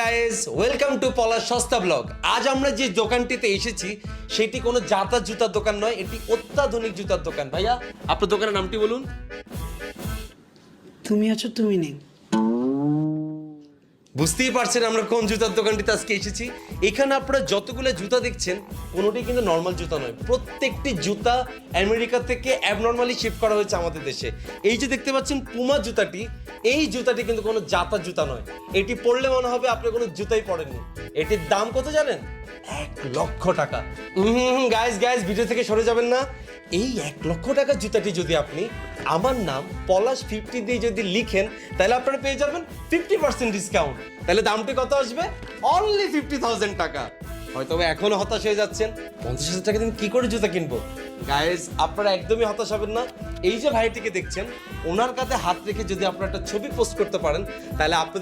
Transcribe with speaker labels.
Speaker 1: Guys, welcome to পলাশ সস্তা blog. আজ আমরা যে দোকানটিতে এসেছি সেটি কোনো জাতা জুতার দোকান নয়, এটি অত্যাধুনিক জুতার দোকান। ভাইয়া, আপনার দোকানের নামটি বলুন।
Speaker 2: তুমি আছো, তুমি নেই।
Speaker 1: বুঝতেই পারছেন আমরা কোন জুতার দোকানটিতে আজকে এসেছি। এখানে আপনারা যতগুলো জুতা দেখছেন কোনোটি কিন্তু নর্মাল জুতা নয়, প্রত্যেকটি জুতা আমেরিকা থেকে অ্যাবনর্মালি শিফট করা হয়েছে আমাদের দেশে। এই যে দেখতে পাচ্ছেন পুমা জুতাটি, এই জুতাটি কিন্তু কোনো জাতা জুতা নয়। এটি পরলে মনে হবে আপনি কোনো জুতাই পরেননি। এটির দাম কত জানেন? 1,00,000 টাকা। গাইস ভিডিও থেকে সরে যাবেন না। এই 1,00,000 টাকার জুতাটি যদি আপনি আমার নাম পলাশ 50 দিয়ে যদি লিখেন তাহলে আপনারা পেয়ে যাবেন 50% ডিসকাউন্ট। তাহলে দামটি কত আসবে? অনলি 50,000 টাকা। হয়তো এখনো হতাশ হয়ে যাচ্ছেন, 50,000 টাকা দিয়ে কি করে জুতা কিনবো? গাইস, আপনারা একদমই হতাশ হবেন না। এই যে ভাইটিকে দেখছেন, ওনার কাছে হাত রেখে যদি আপনারা একটা ছবি পোস্ট করতে পারেন তাহলে আপনাদের